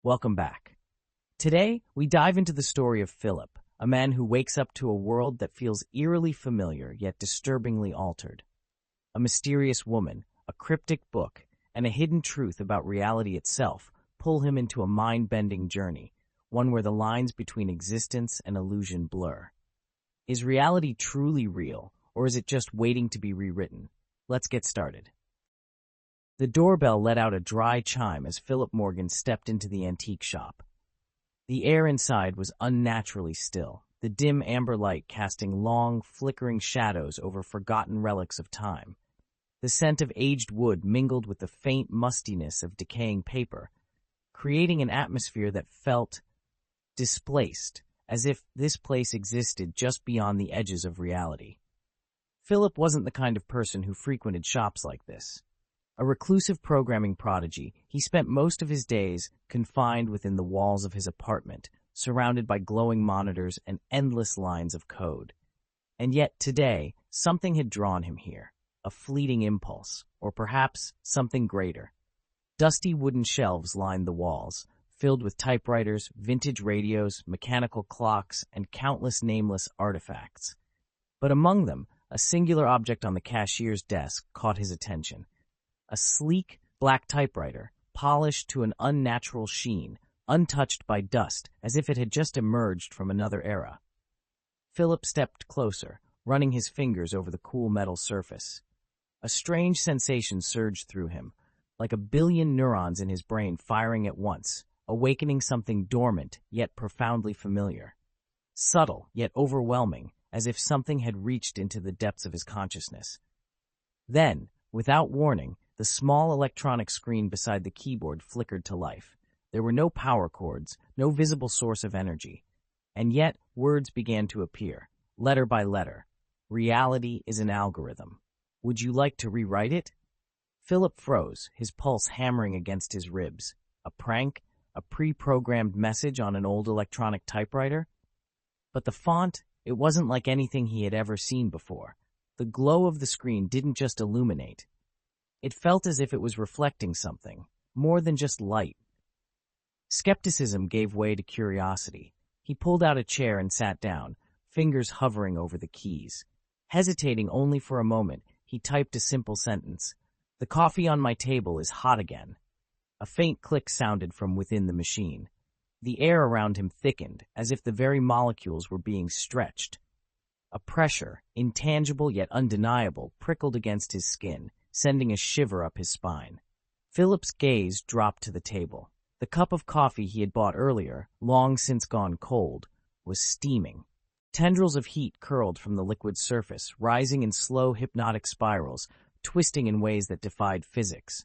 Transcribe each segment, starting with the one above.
Welcome back. Today, we dive into the story of Philip, a man who wakes up to a world that feels eerily familiar yet disturbingly altered. A mysterious woman, a cryptic book, and a hidden truth about reality itself pull him into a mind-bending journey, one where the lines between existence and illusion blur. Is reality truly real, or is it just waiting to be rewritten? Let's get started. The doorbell let out a dry chime as Philip Morgan stepped into the antique shop. The air inside was unnaturally still, the dim amber light casting long, flickering shadows over forgotten relics of time. The scent of aged wood mingled with the faint mustiness of decaying paper, creating an atmosphere that felt displaced, as if this place existed just beyond the edges of reality. Philip wasn't the kind of person who frequented shops like this. A reclusive programming prodigy, he spent most of his days confined within the walls of his apartment, surrounded by glowing monitors and endless lines of code. And yet today, something had drawn him here, a fleeting impulse, or perhaps something greater. Dusty wooden shelves lined the walls, filled with typewriters, vintage radios, mechanical clocks, and countless nameless artifacts. But among them, a singular object on the cashier's desk caught his attention. A sleek, black typewriter, polished to an unnatural sheen, untouched by dust, as if it had just emerged from another era. Philip stepped closer, running his fingers over the cool metal surface. A strange sensation surged through him, like a billion neurons in his brain firing at once, awakening something dormant yet profoundly familiar. Subtle yet overwhelming, as if something had reached into the depths of his consciousness. Then, without warning, the small electronic screen beside the keyboard flickered to life. There were no power cords, no visible source of energy. And yet, words began to appear, letter by letter. Reality is an algorithm. Would you like to rewrite it? Philip froze, his pulse hammering against his ribs. A prank? A pre-programmed message on an old electronic typewriter? But the font, it wasn't like anything he had ever seen before. The glow of the screen didn't just illuminate. It felt as if it was reflecting something, more than just light. Skepticism gave way to curiosity. He pulled out a chair and sat down, fingers hovering over the keys. Hesitating only for a moment, he typed a simple sentence. "The coffee on my table is hot again." A faint click sounded from within the machine. The air around him thickened, as if the very molecules were being stretched. A pressure, intangible yet undeniable, prickled against his skin, sending a shiver up his spine. Philip's gaze dropped to the table. The cup of coffee he had bought earlier, long since gone cold, was steaming. Tendrils of heat curled from the liquid surface, rising in slow hypnotic spirals, twisting in ways that defied physics.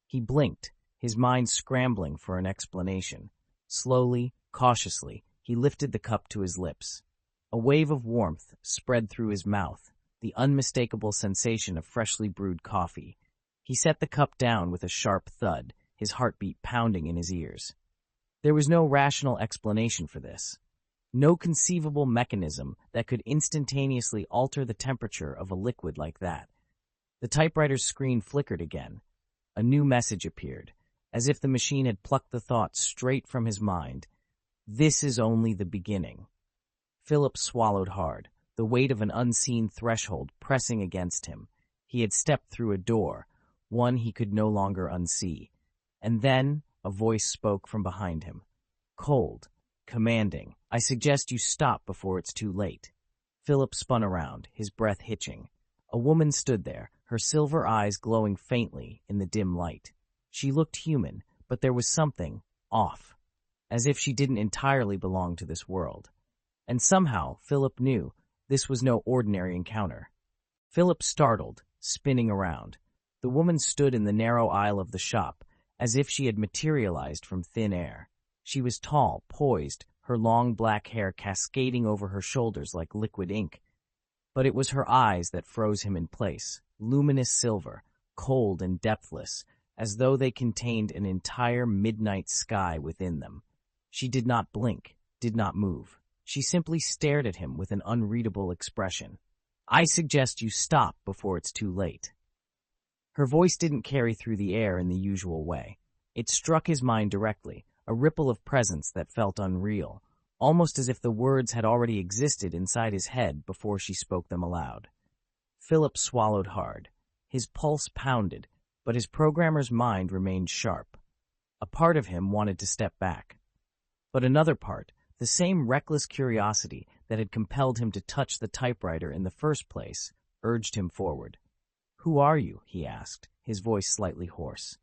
He blinked, his mind scrambling for an explanation. Slowly, cautiously, he lifted the cup to his lips. A wave of warmth spread through his mouth, the unmistakable sensation of freshly brewed coffee. He set the cup down with a sharp thud, his heartbeat pounding in his ears. There was no rational explanation for this. No conceivable mechanism that could instantaneously alter the temperature of a liquid like that. The typewriter's screen flickered again. A new message appeared, as if the machine had plucked the thought straight from his mind. This is only the beginning. Philip swallowed hard, the weight of an unseen threshold pressing against him. He had stepped through a door, one he could no longer unsee. And then a voice spoke from behind him. Cold, commanding. "I suggest you stop before it's too late." Philip spun around, his breath hitching. A woman stood there, her silver eyes glowing faintly in the dim light. She looked human, but there was something off, as if she didn't entirely belong to this world. And somehow, Philip knew, this was no ordinary encounter. Philip startled, spinning around. The woman stood in the narrow aisle of the shop, as if she had materialized from thin air. She was tall, poised, her long black hair cascading over her shoulders like liquid ink. But it was her eyes that froze him in place, luminous silver, cold and depthless, as though they contained an entire midnight sky within them. She did not blink, did not move. She simply stared at him with an unreadable expression. "I suggest you stop before it's too late." Her voice didn't carry through the air in the usual way. It struck his mind directly, a ripple of presence that felt unreal, almost as if the words had already existed inside his head before she spoke them aloud. Phillip swallowed hard. His pulse pounded, but his programmer's mind remained sharp. A part of him wanted to step back. But another part, the same reckless curiosity that had compelled him to touch the typewriter in the first place, urged him forward. "Who are you?" he asked, his voice slightly hoarse.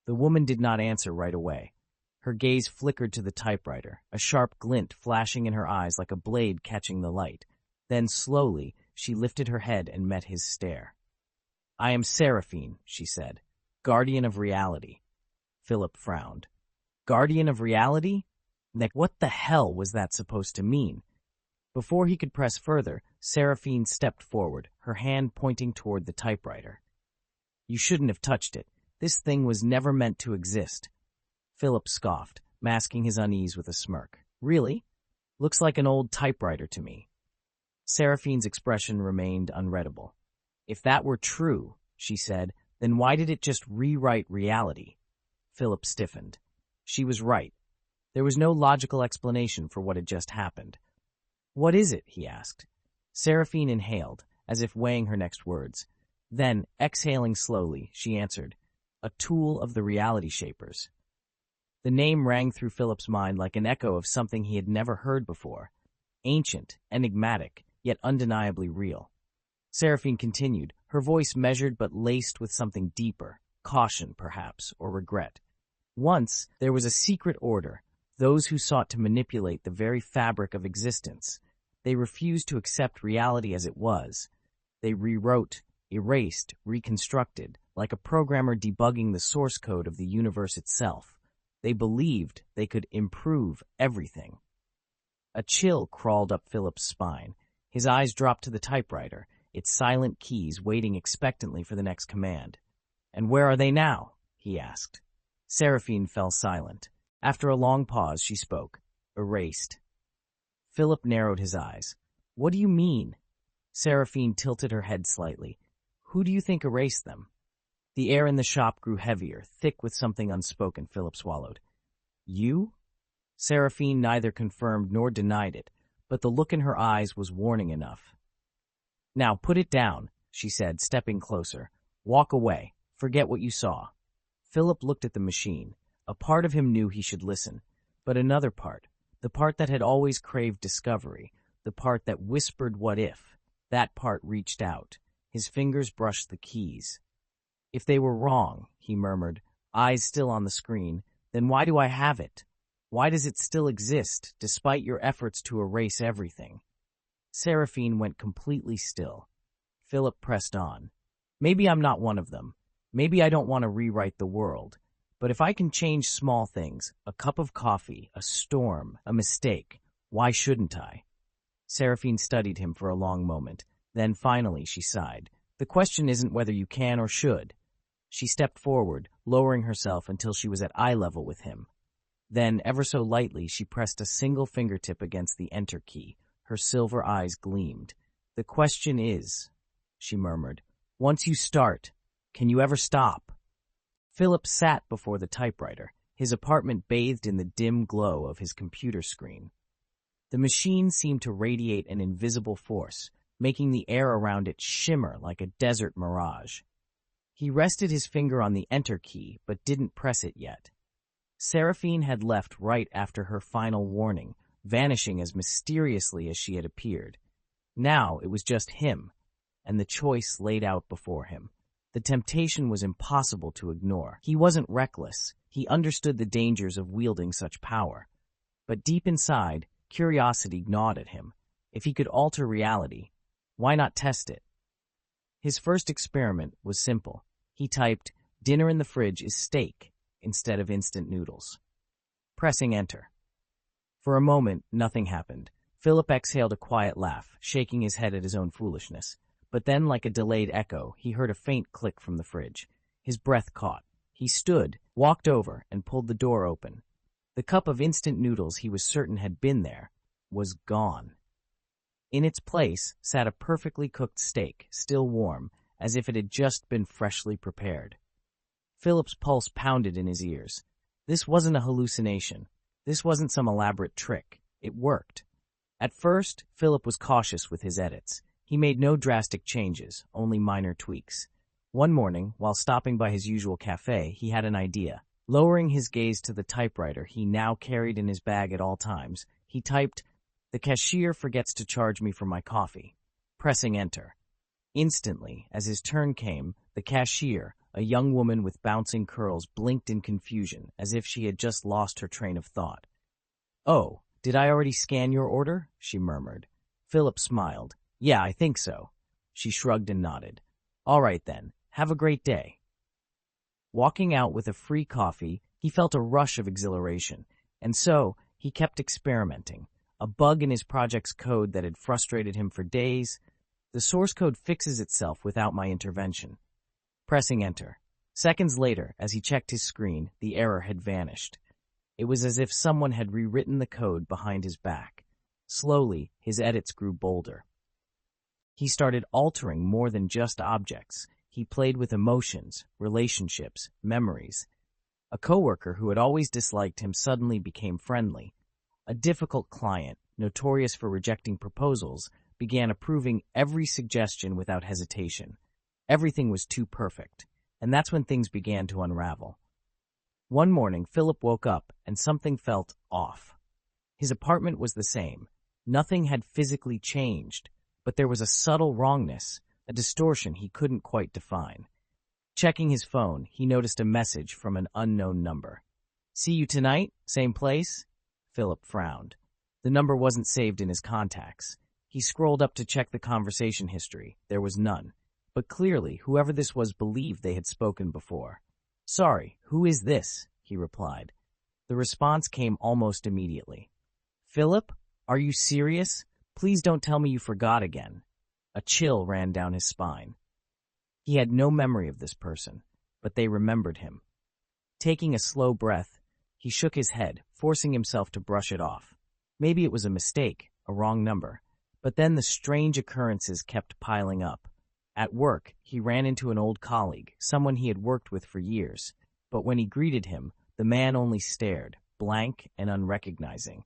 The woman did not answer right away. Her gaze flickered to the typewriter, a sharp glint flashing in her eyes like a blade catching the light. Then, slowly, she lifted her head and met his stare. "I am Seraphine," she said, "guardian of reality." Phillip frowned. "Guardian of reality? What the hell was that supposed to mean?" Before he could press further, Seraphine stepped forward, her hand pointing toward the typewriter. "You shouldn't have touched it. This thing was never meant to exist." Phillip scoffed, masking his unease with a smirk. "Really? Looks like an old typewriter to me." Seraphine's expression remained unreadable. "If that were true," she said, "then why did it just rewrite reality?" Phillip stiffened. She was right. There was no logical explanation for what had just happened. "What is it?" he asked. Seraphine inhaled, as if weighing her next words. Then, exhaling slowly, she answered, "A tool of the reality shapers." The name rang through Phillip's mind like an echo of something he had never heard before. Ancient, enigmatic, yet undeniably real. Seraphine continued, her voice measured but laced with something deeper, caution, perhaps, or regret. "Once, there was a secret order, those who sought to manipulate the very fabric of existence. They refused to accept reality as it was. They rewrote, erased, reconstructed, like a programmer debugging the source code of the universe itself. They believed they could improve everything." A chill crawled up Phillip's spine. His eyes dropped to the typewriter, its silent keys waiting expectantly for the next command. "And where are they now?" he asked. Seraphine fell silent. After a long pause, she spoke. "Erased." Phillip narrowed his eyes. "What do you mean?" Seraphine tilted her head slightly. "Who do you think erased them?" The air in the shop grew heavier, thick with something unspoken. Phillip swallowed. "You?" Seraphine neither confirmed nor denied it, but the look in her eyes was warning enough. "Now put it down," she said, stepping closer. "Walk away. Forget what you saw." Phillip looked at the machine. A part of him knew he should listen, but another part, the part that had always craved discovery, the part that whispered what if, that part reached out. His fingers brushed the keys. "If they were wrong," he murmured, eyes still on the screen, "then why do I have it? Why does it still exist, despite your efforts to erase everything?" Seraphine went completely still. Phillip pressed on. "Maybe I'm not one of them. Maybe I don't want to rewrite the world. But if I can change small things, a cup of coffee, a storm, a mistake, why shouldn't I?" Seraphine studied him for a long moment. Then finally she sighed. "The question isn't whether you can or should." She stepped forward, lowering herself until she was at eye level with him. Then, ever so lightly, she pressed a single fingertip against the enter key. Her silver eyes gleamed. "The question is," she murmured, "once you start, can you ever stop?" Phillip sat before the typewriter, his apartment bathed in the dim glow of his computer screen. The machine seemed to radiate an invisible force, making the air around it shimmer like a desert mirage. He rested his finger on the enter key, but didn't press it yet. Seraphine had left right after her final warning, vanishing as mysteriously as she had appeared. Now it was just him, and the choice laid out before him. The temptation was impossible to ignore. He wasn't reckless. He understood the dangers of wielding such power. But deep inside, curiosity gnawed at him. If he could alter reality, why not test it? His first experiment was simple. He typed, "Dinner in the fridge is steak," instead of instant noodles. Pressing enter. For a moment, nothing happened. Phillip exhaled a quiet laugh, shaking his head at his own foolishness. But then, like a delayed echo, he heard a faint click from the fridge. His breath caught. He stood, walked over, and pulled the door open. The cup of instant noodles he was certain had been there was gone. In its place sat a perfectly cooked steak, still warm, as if it had just been freshly prepared. Phillip's pulse pounded in his ears. This wasn't a hallucination. This wasn't some elaborate trick. It worked. At first, Philip was cautious with his edits. He made no drastic changes, only minor tweaks. One morning, while stopping by his usual cafe, he had an idea. Lowering his gaze to the typewriter he now carried in his bag at all times, he typed, "The cashier forgets to charge me for my coffee," pressing enter. Instantly, as his turn came, the cashier, a young woman with bouncing curls, blinked in confusion, as if she had just lost her train of thought. "Oh, did I already scan your order?" she murmured. Philip smiled. "Yeah, I think so." She shrugged and nodded. "All right then, have a great day." Walking out with a free coffee, he felt a rush of exhilaration, and so he kept experimenting. A bug in his project's code that had frustrated him for days. The source code fixes itself without my intervention. Pressing enter. Seconds later, as he checked his screen, the error had vanished. It was as if someone had rewritten the code behind his back. Slowly, his edits grew bolder. He started altering more than just objects. He played with emotions, relationships, memories. A coworker who had always disliked him suddenly became friendly. A difficult client, notorious for rejecting proposals, began approving every suggestion without hesitation. Everything was too perfect, and that's when things began to unravel. One morning, Philip woke up and something felt off. His apartment was the same. Nothing had physically changed, but there was a subtle wrongness, a distortion he couldn't quite define. Checking his phone, he noticed a message from an unknown number. "See you tonight? Same place?" Philip frowned. The number wasn't saved in his contacts. He scrolled up to check the conversation history. There was none. But clearly, whoever this was believed they had spoken before. "Sorry, who is this?" he replied. The response came almost immediately. "Philip, are you serious? Please don't tell me you forgot again." A chill ran down his spine. He had no memory of this person, but they remembered him. Taking a slow breath, he shook his head, forcing himself to brush it off. Maybe it was a mistake, a wrong number. But then the strange occurrences kept piling up. At work, he ran into an old colleague, someone he had worked with for years. But when he greeted him, the man only stared, blank and unrecognizing.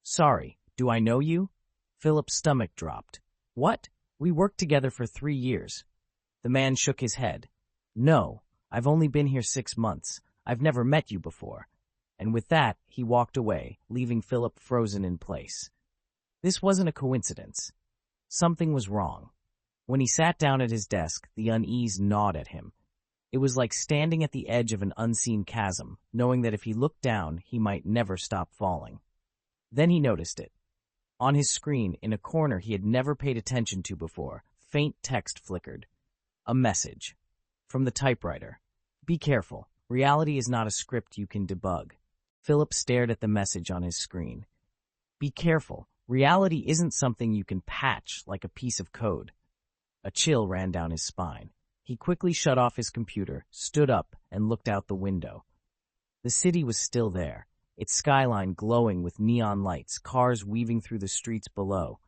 "Sorry, do I know you?" Philip's stomach dropped. "What? We worked together for 3 years." The man shook his head. "No, I've only been here 6 months. I've never met you before." And with that, he walked away, leaving Philip frozen in place. This wasn't a coincidence. Something was wrong. When he sat down at his desk, the unease gnawed at him. It was like standing at the edge of an unseen chasm, knowing that if he looked down, he might never stop falling. Then he noticed it. On his screen, in a corner he had never paid attention to before, faint text flickered. A message. From the typewriter. "Be careful. Reality is not a script you can debug." Philip stared at the message on his screen. "Be careful. Reality isn't something you can patch like a piece of code." A chill ran down his spine. He quickly shut off his computer, stood up, and looked out the window. The city was still there, its skyline glowing with neon lights, cars weaving through the streets below.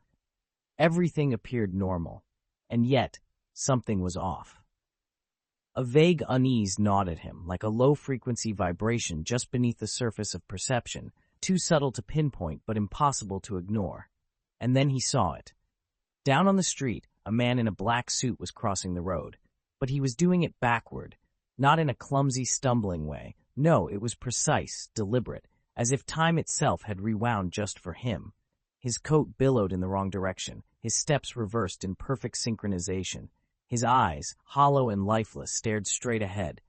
Everything appeared normal, and yet something was off. A vague unease gnawed at him, like a low-frequency vibration just beneath the surface of perception, too subtle to pinpoint but impossible to ignore. And then he saw it. Down on the street, a man in a black suit was crossing the road, but he was doing it backward, not in a clumsy, stumbling way. No, it was precise, deliberate, as if time itself had rewound just for him. His coat billowed in the wrong direction, his steps reversed in perfect synchronization. His eyes, hollow and lifeless, stared straight ahead.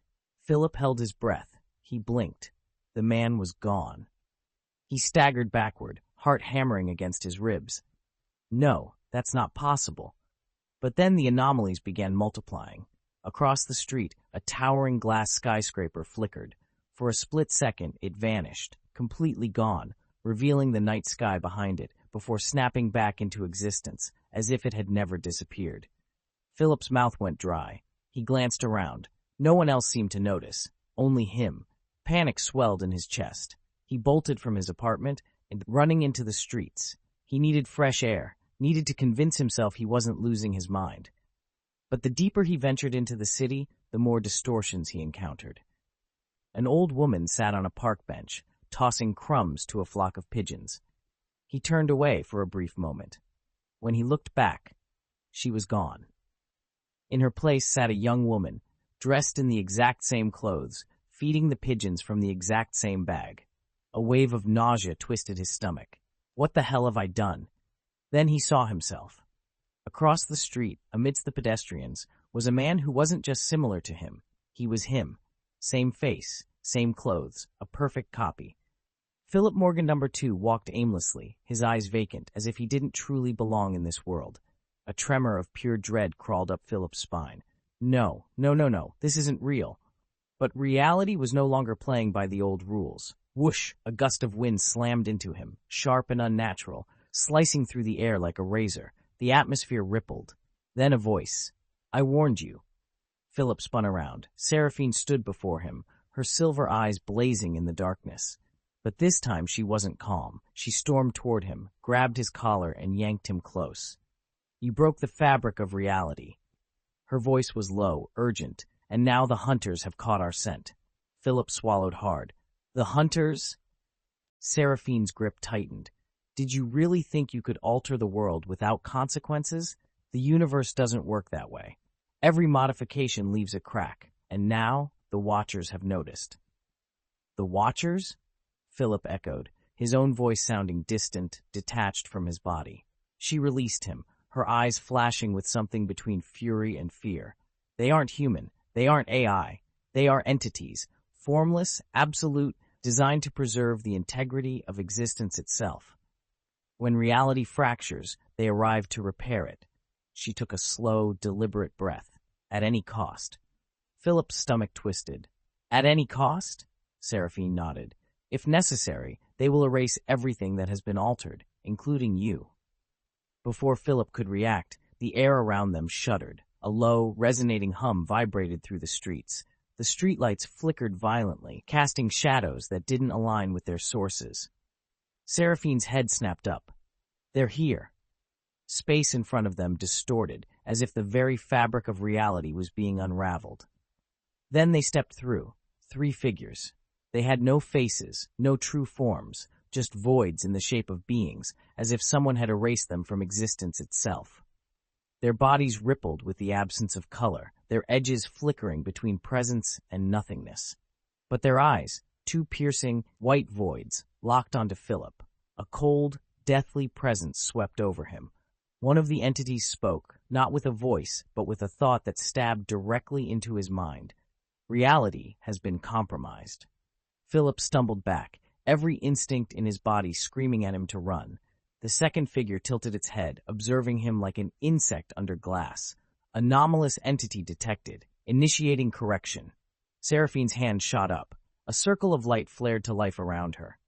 Philip held his breath. He blinked. The man was gone. He staggered backward, heart hammering against his ribs. No, that's not possible. But then the anomalies began multiplying. Across the street, a towering glass skyscraper flickered. For a split second, it vanished, completely gone, revealing the night sky behind it, before snapping back into existence, as if it had never disappeared. Philip's mouth went dry. He glanced around. No one else seemed to notice. Only him. Panic swelled in his chest. He bolted from his apartment and running into the streets. He needed fresh air, needed to convince himself he wasn't losing his mind. But the deeper he ventured into the city, the more distortions he encountered. An old woman sat on a park bench, tossing crumbs to a flock of pigeons. He turned away for a brief moment. When he looked back, she was gone. In her place sat a young woman, dressed in the exact same clothes, feeding the pigeons from the exact same bag. A wave of nausea twisted his stomach. What the hell have I done? Then he saw himself. Across the street, amidst the pedestrians, was a man who wasn't just similar to him. He was him. Same face, same clothes, a perfect copy. Philip Morgan #2 walked aimlessly, his eyes vacant, as if he didn't truly belong in this world. A tremor of pure dread crawled up Philip's spine. No, this isn't real. But reality was no longer playing by the old rules. Whoosh! A gust of wind slammed into him, sharp and unnatural, slicing through the air like a razor. The atmosphere rippled. Then a voice. "I warned you." Philip spun around. Seraphine stood before him, her silver eyes blazing in the darkness. But this time she wasn't calm. She stormed toward him, grabbed his collar, and yanked him close. "You broke the fabric of reality." Her voice was low, urgent, and now the hunters have caught our scent. Philip swallowed hard. "The hunters?" Seraphine's grip tightened. "Did you really think you could alter the world without consequences? The universe doesn't work that way. Every modification leaves a crack, and now the Watchers have noticed." "The Watchers?" Philip echoed, his own voice sounding distant, detached from his body. She released him, her eyes flashing with something between fury and fear. "They aren't human. They aren't AI. They are entities, formless, absolute, designed to preserve the integrity of existence itself. When reality fractures, they arrive to repair it." She took a slow, deliberate breath. "At any cost." Philip's stomach twisted. "At any cost?" Seraphine nodded. "If necessary, they will erase everything that has been altered, including you." Before Philip could react, the air around them shuddered. A low, resonating hum vibrated through the streets. The streetlights flickered violently, casting shadows that didn't align with their sources. Seraphine's head snapped up. "They're here." Space in front of them distorted, as if the very fabric of reality was being unraveled. Then they stepped through, 3 figures. They had no faces, no true forms, just voids in the shape of beings, as if someone had erased them from existence itself. Their bodies rippled with the absence of color, their edges flickering between presence and nothingness. But their eyes, 2 piercing, white voids, locked onto Philip. A cold, deathly presence swept over him. One of the entities spoke, not with a voice, but with a thought that stabbed directly into his mind. Reality has been compromised. Philip stumbled back, every instinct in his body screaming at him to run. The second figure tilted its head, observing him like an insect under glass. Anomalous entity detected, initiating correction. Seraphine's hand shot up. A circle of light flared to life around her.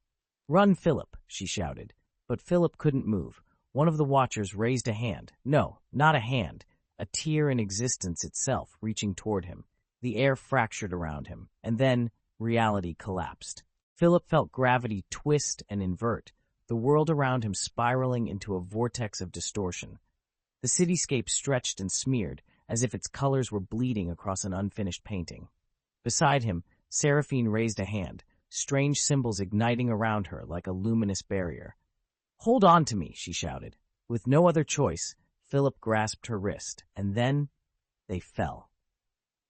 "Run, Philip," she shouted. But Philip couldn't move. One of the Watchers raised a hand. No, not a hand. A tear in existence itself, reaching toward him. The air fractured around him, and then reality collapsed. Philip felt gravity twist and invert, the world around him spiraling into a vortex of distortion. The cityscape stretched and smeared, as if its colors were bleeding across an unfinished painting. Beside him, Seraphine raised a hand, strange symbols igniting around her like a luminous barrier. "Hold on to me," she shouted. With no other choice, Philip grasped her wrist, and then they fell.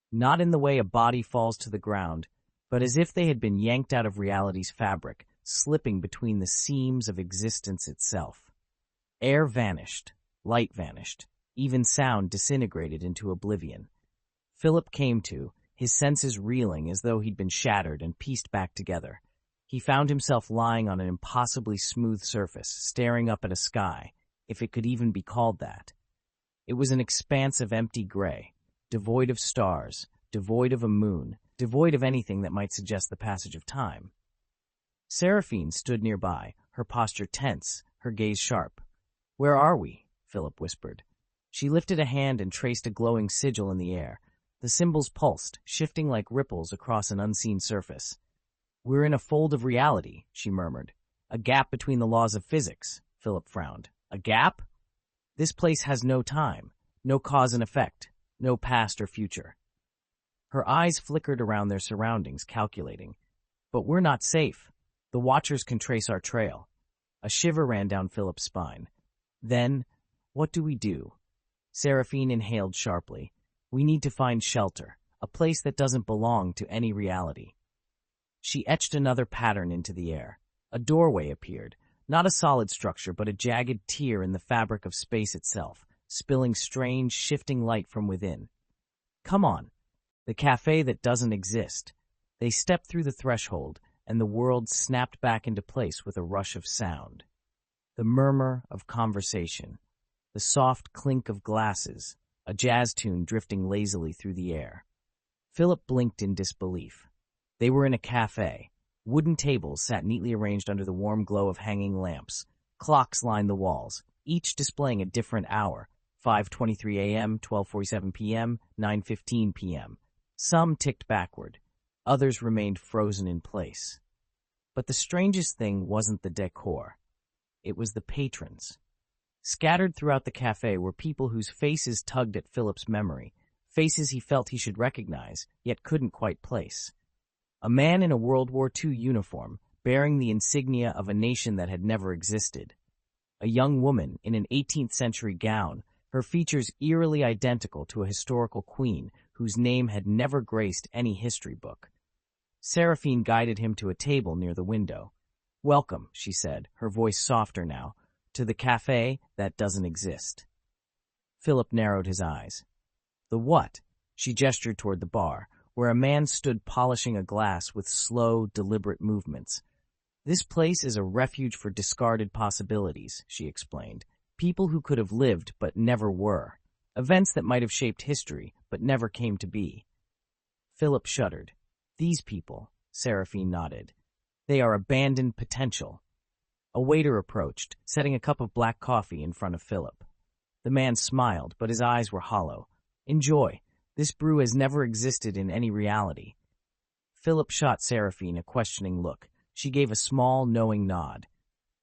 Not in the way a body falls to the ground, but as if they had been yanked out of reality's fabric, slipping between the seams of existence itself. Air vanished, light vanished, even sound disintegrated into oblivion. Philip came to, his senses reeling as though he'd been shattered and pieced back together. He found himself lying on an impossibly smooth surface, staring up at a sky, if it could even be called that. It was an expanse of empty gray, devoid of stars, devoid of a moon, devoid of anything that might suggest the passage of time. Seraphine stood nearby, her posture tense, her gaze sharp. "Where are we?" Philip whispered. She lifted a hand and traced a glowing sigil in the air. The symbols pulsed, shifting like ripples across an unseen surface. "We're in a fold of reality," she murmured. "A gap between the laws of physics." Philip frowned. "A gap? This place has no time, no cause and effect, no past or future." Her eyes flickered around their surroundings, calculating. But we're not safe. The Watchers can trace our trail. A shiver ran down Philip's spine. Then, what do we do? Seraphine inhaled sharply. We need to find shelter, a place that doesn't belong to any reality. She etched another pattern into the air. A doorway appeared, not a solid structure, but a jagged tear in the fabric of space itself, spilling strange, shifting light from within. Come on. The cafe that doesn't exist. They stepped through the threshold, and the world snapped back into place with a rush of sound. The murmur of conversation, the soft clink of glasses, a jazz tune drifting lazily through the air. Philip blinked in disbelief. They were in a cafe. Wooden tables sat neatly arranged under the warm glow of hanging lamps. Clocks lined the walls, each displaying a different hour, 5:23 a.m., 12:47 p.m., 9:15 p.m. Some ticked backward. Others remained frozen in place. But the strangest thing wasn't the decor. It was the patrons. Scattered throughout the cafe were people whose faces tugged at Philip's memory, faces he felt he should recognize, yet couldn't quite place. A man in a World War II uniform, bearing the insignia of a nation that had never existed. A young woman in an 18th century gown, her features eerily identical to a historical queen whose name had never graced any history book. Seraphine guided him to a table near the window. "Welcome," she said, her voice softer now, "to the cafe that doesn't exist." Philip narrowed his eyes. "The what?" She gestured toward the bar, where a man stood polishing a glass with slow, deliberate movements. "This place is a refuge for discarded possibilities," she explained. "People who could have lived but never were. Events that might have shaped history but never came to be." Philip shuddered. "These people," Seraphine nodded. "They are abandoned potential." A waiter approached, setting a cup of black coffee in front of Philip. The man smiled, but his eyes were hollow. "Enjoy. This brew has never existed in any reality." Philip shot Seraphine a questioning look. She gave a small, knowing nod.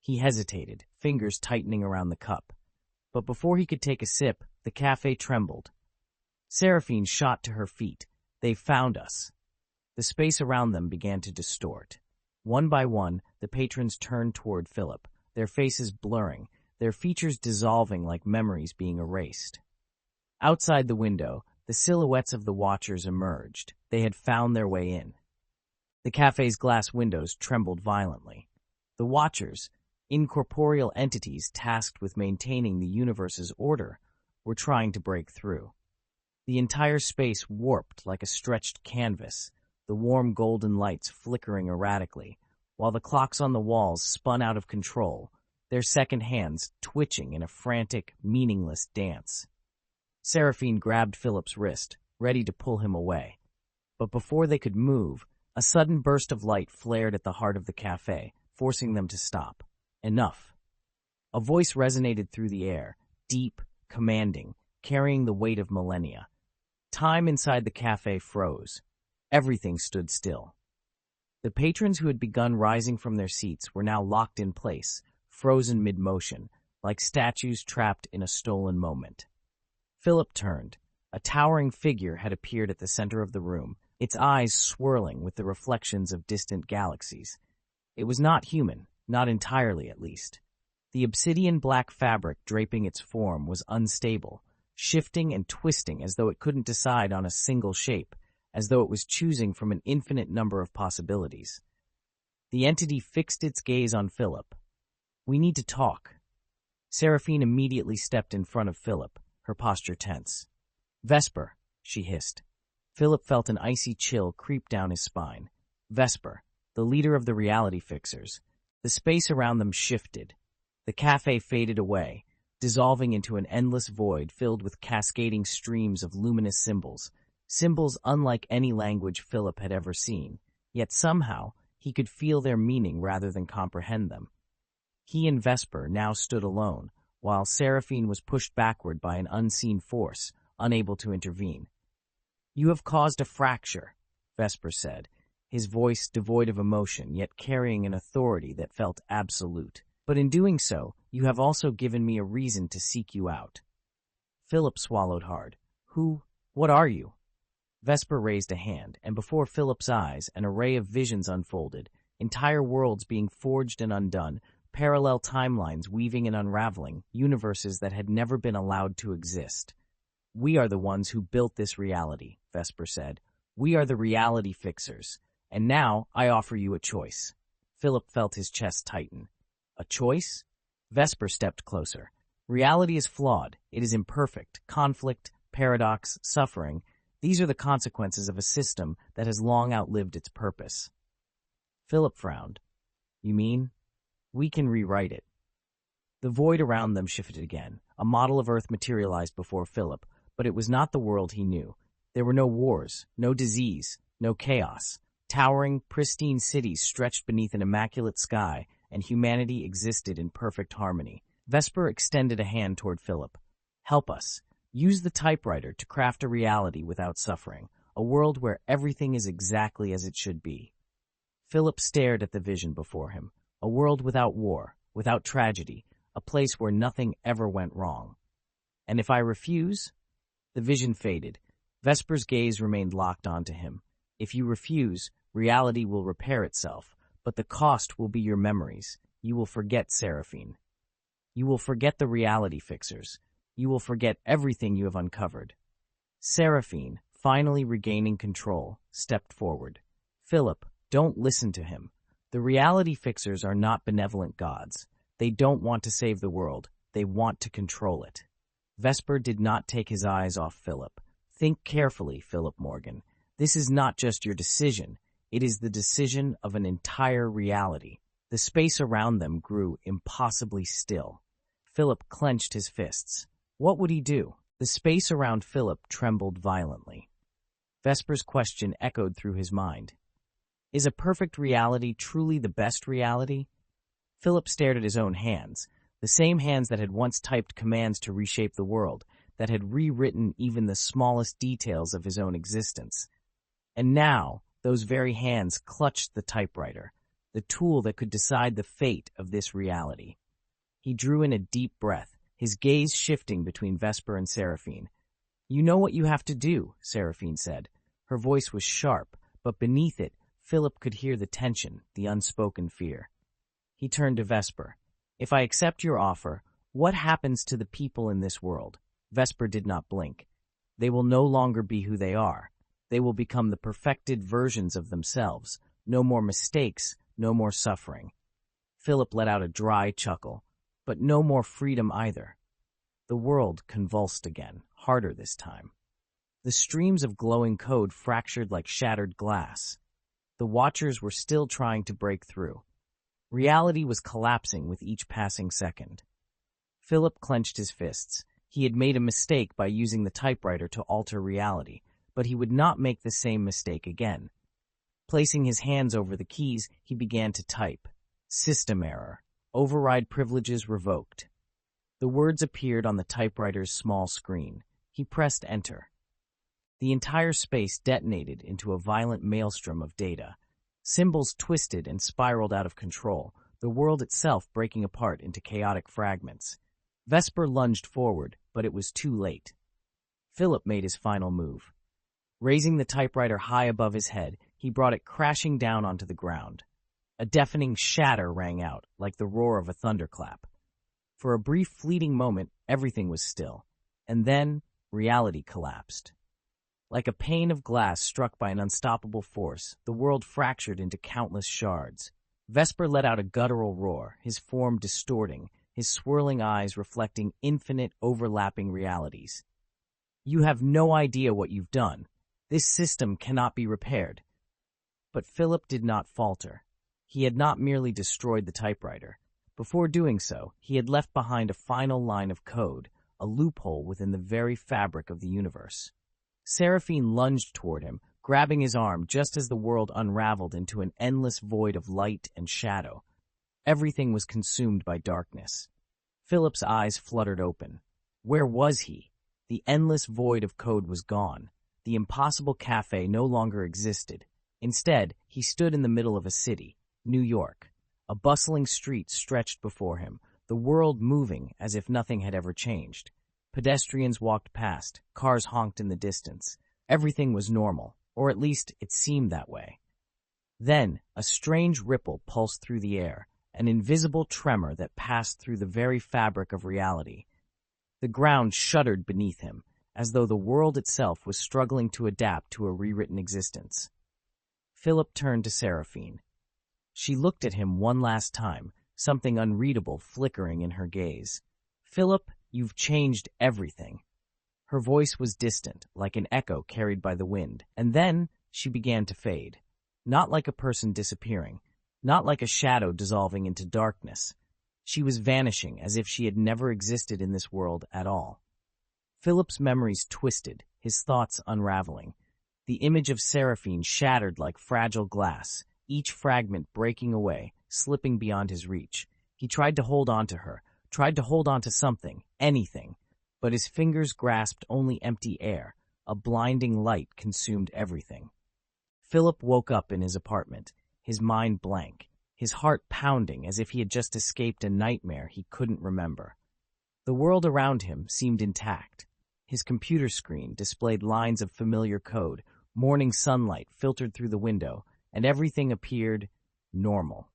He hesitated, fingers tightening around the cup. But before he could take a sip, the cafe trembled. Seraphine shot to her feet. "They've found us." The space around them began to distort. One by one, the patrons turned toward Philip, their faces blurring, their features dissolving like memories being erased. Outside the window, the silhouettes of the Watchers emerged. They had found their way in. The cafe's glass windows trembled violently. The Watchers, incorporeal entities tasked with maintaining the universe's order, were trying to break through. The entire space warped like a stretched canvas, the warm golden lights flickering erratically, while the clocks on the walls spun out of control, their second hands twitching in a frantic, meaningless dance. Seraphine grabbed Philip's wrist, ready to pull him away. But before they could move, a sudden burst of light flared at the heart of the cafe, forcing them to stop. Enough. A voice resonated through the air, deep, commanding, carrying the weight of millennia. Time inside the cafe froze. Everything stood still. The patrons who had begun rising from their seats were now locked in place, frozen mid-motion, like statues trapped in a stolen moment. Philip turned. A towering figure had appeared at the center of the room, its eyes swirling with the reflections of distant galaxies. It was not human, not entirely at least. The obsidian black fabric draping its form was unstable, shifting and twisting as though it couldn't decide on a single shape, as though it was choosing from an infinite number of possibilities. The entity fixed its gaze on Philip. "We need to talk." Seraphine immediately stepped in front of Philip, her posture tense. "Vesper," she hissed. Philip felt an icy chill creep down his spine. Vesper, the leader of the reality fixers. The space around them shifted. The cafe faded away, dissolving into an endless void filled with cascading streams of luminous symbols, symbols unlike any language Philip had ever seen, yet somehow he could feel their meaning rather than comprehend them. He and Vesper now stood alone, while Seraphine was pushed backward by an unseen force, unable to intervene. "You have caused a fracture," Vesper said, his voice devoid of emotion, yet carrying an authority that felt absolute. "But in doing so, you have also given me a reason to seek you out." Philip swallowed hard. What are you?" Vesper raised a hand, and before Philip's eyes, an array of visions unfolded, entire worlds being forged and undone, parallel timelines weaving and unraveling, universes that had never been allowed to exist. "We are the ones who built this reality," Vesper said. "We are the reality fixers. And now I offer you a choice." Philip felt his chest tighten. "A choice?" Vesper stepped closer. "Reality is flawed. It is imperfect. Conflict, paradox, suffering. These are the consequences of a system that has long outlived its purpose." Philip frowned. "You mean? We can rewrite it." The void around them shifted again. A model of Earth materialized before Philip, but it was not the world he knew. There were no wars, no disease, no chaos. Towering, pristine cities stretched beneath an immaculate sky, and humanity existed in perfect harmony. Vesper extended a hand toward Philip. "Help us. Use the typewriter to craft a reality without suffering, a world where everything is exactly as it should be." Philip stared at the vision before him, a world without war, without tragedy, a place where nothing ever went wrong. "And if I refuse?" The vision faded. Vesper's gaze remained locked onto him. "If you refuse, reality will repair itself, but the cost will be your memories. You will forget Seraphine. You will forget the reality fixers. You will forget everything you have uncovered." Seraphine, finally regaining control, stepped forward. "Philip, don't listen to him. The reality fixers are not benevolent gods. They don't want to save the world. They want to control it." Vesper did not take his eyes off Philip. "Think carefully, Philip Morgan. This is not just your decision. It is the decision of an entire reality." The space around them grew impossibly still. Philip clenched his fists. What would he do? The space around Philip trembled violently. Vesper's question echoed through his mind. Is a perfect reality truly the best reality? Philip stared at his own hands, the same hands that had once typed commands to reshape the world, that had rewritten even the smallest details of his own existence. And now, those very hands clutched the typewriter, the tool that could decide the fate of this reality. He drew in a deep breath, his gaze shifting between Vesper and Seraphine. "You know what you have to do," Seraphine said. Her voice was sharp, but beneath it, Philip could hear the tension, the unspoken fear. He turned to Vesper. "If I accept your offer, what happens to the people in this world?" Vesper did not blink. "They will no longer be who they are. They will become the perfected versions of themselves. No more mistakes, no more suffering." Philip let out a dry chuckle. But no more freedom either. The world convulsed again, harder this time. The streams of glowing code fractured like shattered glass. The Watchers were still trying to break through. Reality was collapsing with each passing second. Philip clenched his fists. He had made a mistake by using the typewriter to alter reality, but he would not make the same mistake again. Placing his hands over the keys, he began to type. System error. Override privileges revoked. The words appeared on the typewriter's small screen. He pressed enter. The entire space detonated into a violent maelstrom of data. Symbols twisted and spiraled out of control, the world itself breaking apart into chaotic fragments. Vesper lunged forward, but it was too late. Philip made his final move. Raising the typewriter high above his head, he brought it crashing down onto the ground. A deafening shatter rang out, like the roar of a thunderclap. For a brief fleeting moment, everything was still, and then reality collapsed. Like a pane of glass struck by an unstoppable force, the world fractured into countless shards. Vesper let out a guttural roar, his form distorting, his swirling eyes reflecting infinite, overlapping realities. "You have no idea what you've done. This system cannot be repaired." But Philip did not falter. He had not merely destroyed the typewriter. Before doing so, he had left behind a final line of code, a loophole within the very fabric of the universe. Seraphine lunged toward him, grabbing his arm just as the world unraveled into an endless void of light and shadow. Everything was consumed by darkness. Philip's eyes fluttered open. Where was he? The endless void of code was gone. The impossible cafe no longer existed. Instead, he stood in the middle of a city, New York. A bustling street stretched before him, the world moving as if nothing had ever changed. Pedestrians walked past, cars honked in the distance. Everything was normal, or at least it seemed that way. Then, a strange ripple pulsed through the air, an invisible tremor that passed through the very fabric of reality. The ground shuddered beneath him, as though the world itself was struggling to adapt to a rewritten existence. Phillip turned to Seraphine. She looked at him one last time, something unreadable flickering in her gaze. "Phillip, you've changed everything." Her voice was distant, like an echo carried by the wind, and then she began to fade. Not like a person disappearing, not like a shadow dissolving into darkness. She was vanishing as if she had never existed in this world at all. Philip's memories twisted, his thoughts unraveling. The image of Seraphine shattered like fragile glass, each fragment breaking away, slipping beyond his reach. He tried to hold on to her, tried to hold on to something, anything, but his fingers grasped only empty air. A blinding light consumed everything. Phillip woke up in his apartment, his mind blank, his heart pounding as if he had just escaped a nightmare he couldn't remember. The world around him seemed intact. His computer screen displayed lines of familiar code, morning sunlight filtered through the window, and everything appeared normal.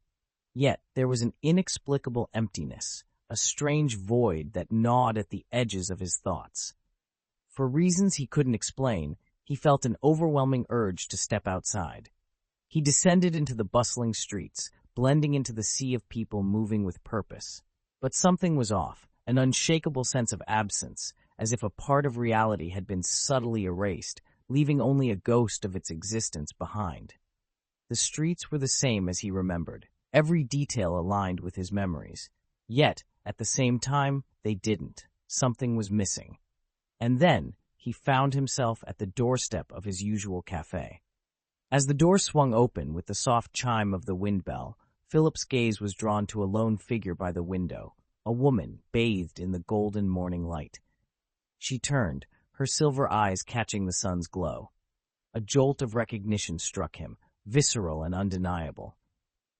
Yet there was an inexplicable emptiness, a strange void that gnawed at the edges of his thoughts. For reasons he couldn't explain, he felt an overwhelming urge to step outside. He descended into the bustling streets, blending into the sea of people moving with purpose. But something was off, an unshakable sense of absence, as if a part of reality had been subtly erased, leaving only a ghost of its existence behind. The streets were the same as he remembered, every detail aligned with his memories. Yet, at the same time, they didn't. Something was missing. And then, he found himself at the doorstep of his usual cafe. As the door swung open with the soft chime of the wind bell, Philip's gaze was drawn to a lone figure by the window, a woman bathed in the golden morning light. She turned, her silver eyes catching the sun's glow. A jolt of recognition struck him, visceral and undeniable.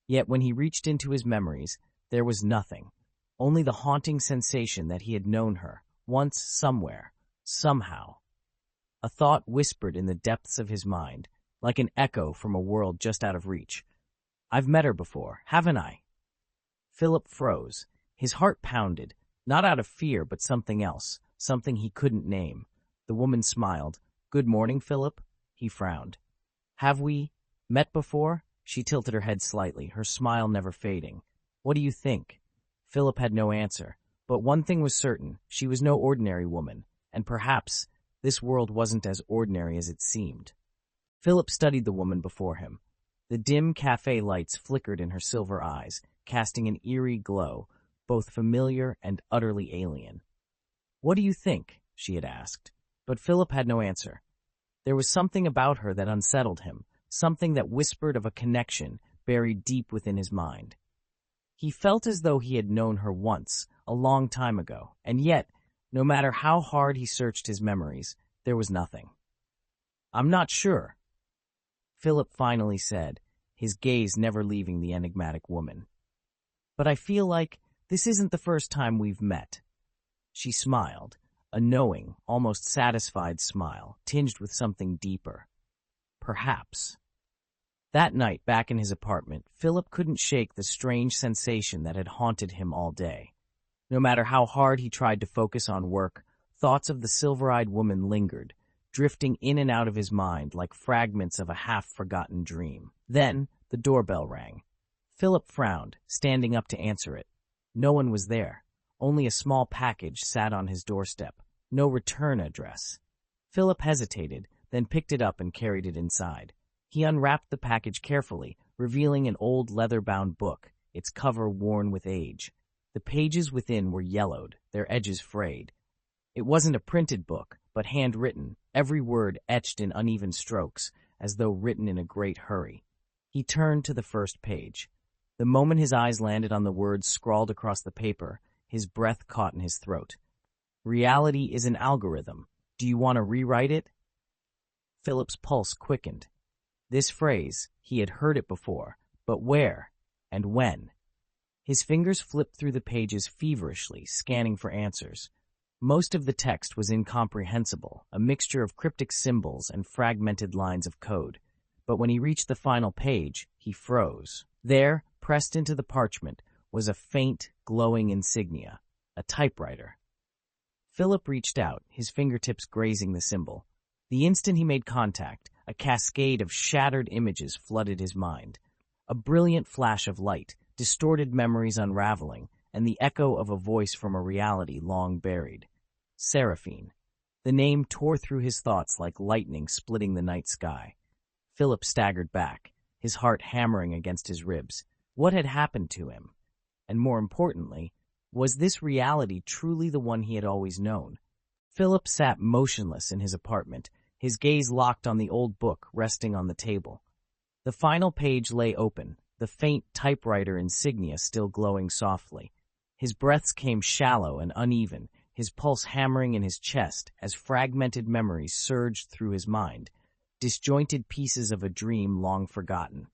Yet when he reached into his memories, there was nothing, only the haunting sensation that he had known her, once somewhere, somehow. A thought whispered in the depths of his mind, like an echo from a world just out of reach. "I've met her before, haven't I?" Phillip froze. His heart pounded, not out of fear but something else, something he couldn't name. The woman smiled. "Good morning, Phillip." He frowned. "Have we met before?" She tilted her head slightly, her smile never fading. "What do you think?" Phillip had no answer, but one thing was certain, she was no ordinary woman, and perhaps this world wasn't as ordinary as it seemed. Phillip studied the woman before him. The dim cafe lights flickered in her silver eyes, casting an eerie glow, both familiar and utterly alien. "What do you think?" she had asked, but Phillip had no answer. There was something about her that unsettled him, something that whispered of a connection buried deep within his mind. He felt as though he had known her once, a long time ago, and yet, no matter how hard he searched his memories, there was nothing. "I'm not sure," Phillip finally said, his gaze never leaving the enigmatic woman. "But I feel like this isn't the first time we've met." She smiled, a knowing, almost satisfied smile, tinged with something deeper. Perhaps. That night, back in his apartment, Phillip couldn't shake the strange sensation that had haunted him all day. No matter how hard he tried to focus on work, thoughts of the silver-eyed woman lingered, drifting in and out of his mind like fragments of a half-forgotten dream. Then, the doorbell rang. Phillip frowned, standing up to answer it. No one was there. Only a small package sat on his doorstep. No return address. Phillip hesitated, then picked it up and carried it inside. He unwrapped the package carefully, revealing an old leather-bound book, its cover worn with age. The pages within were yellowed, their edges frayed. It wasn't a printed book, but handwritten, every word etched in uneven strokes, as though written in a great hurry. He turned to the first page. The moment his eyes landed on the words scrawled across the paper, his breath caught in his throat. "Reality is an algorithm. Do you want to rewrite it?" Phillip's pulse quickened. This phrase, he had heard it before, but where and when? His fingers flipped through the pages feverishly, scanning for answers. Most of the text was incomprehensible, a mixture of cryptic symbols and fragmented lines of code. But when he reached the final page, he froze. There, pressed into the parchment, was a faint, glowing insignia, a typewriter. Philip reached out, his fingertips grazing the symbol. The instant he made contact, a cascade of shattered images flooded his mind. A brilliant flash of light, distorted memories unraveling, and the echo of a voice from a reality long buried. Seraphine. The name tore through his thoughts like lightning splitting the night sky. Philip staggered back, his heart hammering against his ribs. What had happened to him? And more importantly, was this reality truly the one he had always known? Philip sat motionless in his apartment, his gaze locked on the old book resting on the table. The final page lay open, the faint typewriter insignia still glowing softly. His breaths came shallow and uneven, his pulse hammering in his chest as fragmented memories surged through his mind, disjointed pieces of a dream long forgotten.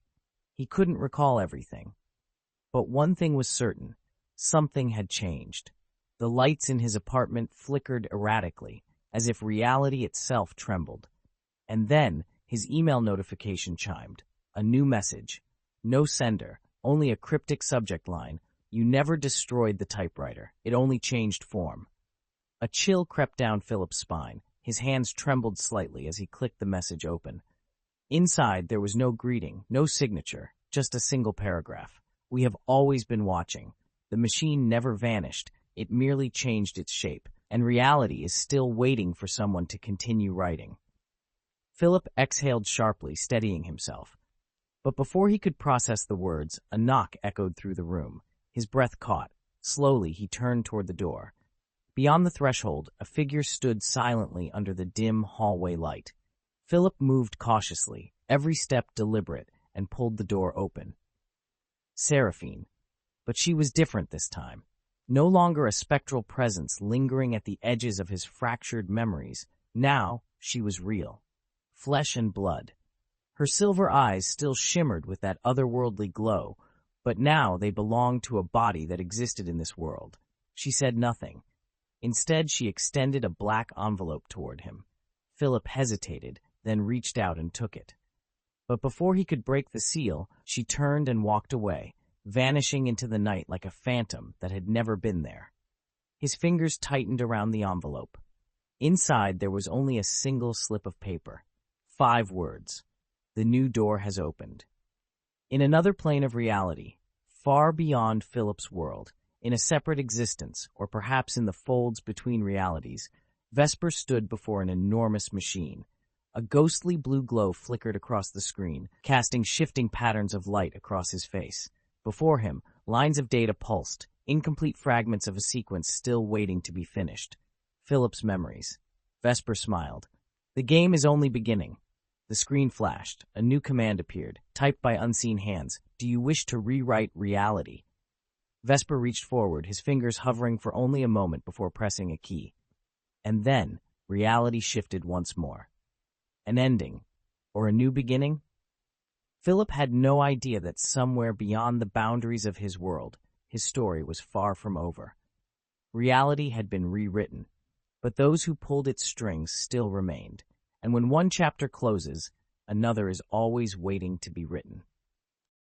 He couldn't recall everything. But one thing was certain. Something had changed. The lights in his apartment flickered erratically, as if reality itself trembled. And then his email notification chimed. A new message. No sender, only a cryptic subject line. You never destroyed the typewriter. It only changed form. A chill crept down Philip's spine. His hands trembled slightly as he clicked the message open. Inside, there was no greeting, no signature, just a single paragraph. We have always been watching. The machine never vanished. It merely changed its shape, and reality is still waiting for someone to continue writing. Philip exhaled sharply, steadying himself. But before he could process the words, a knock echoed through the room. His breath caught. Slowly, he turned toward the door. Beyond the threshold, a figure stood silently under the dim hallway light. Philip moved cautiously, every step deliberate, and pulled the door open. Seraphine. But she was different this time. No longer a spectral presence lingering at the edges of his fractured memories. Now, she was real. Flesh and blood. Her silver eyes still shimmered with that otherworldly glow, but now they belonged to a body that existed in this world. She said nothing. Instead, she extended a black envelope toward him. Philip hesitated, then reached out and took it. But before he could break the seal, she turned and walked away, vanishing into the night like a phantom that had never been there. His fingers tightened around the envelope. Inside, there was only a single slip of paper. 5 words. The new door has opened. In another plane of reality, far beyond Philip's world, in a separate existence, or perhaps in the folds between realities, Vesper stood before an enormous machine. A ghostly blue glow flickered across the screen, casting shifting patterns of light across his face. Before him, lines of data pulsed, incomplete fragments of a sequence still waiting to be finished. Philip's memories. Vesper smiled. The game is only beginning. The screen flashed. A new command appeared, typed by unseen hands. Do you wish to rewrite reality? Vesper reached forward, his fingers hovering for only a moment before pressing a key. And then, reality shifted once more. An ending, or a new beginning? Philip had no idea that somewhere beyond the boundaries of his world, his story was far from over. Reality had been rewritten, but those who pulled its strings still remained, and when one chapter closes, another is always waiting to be written.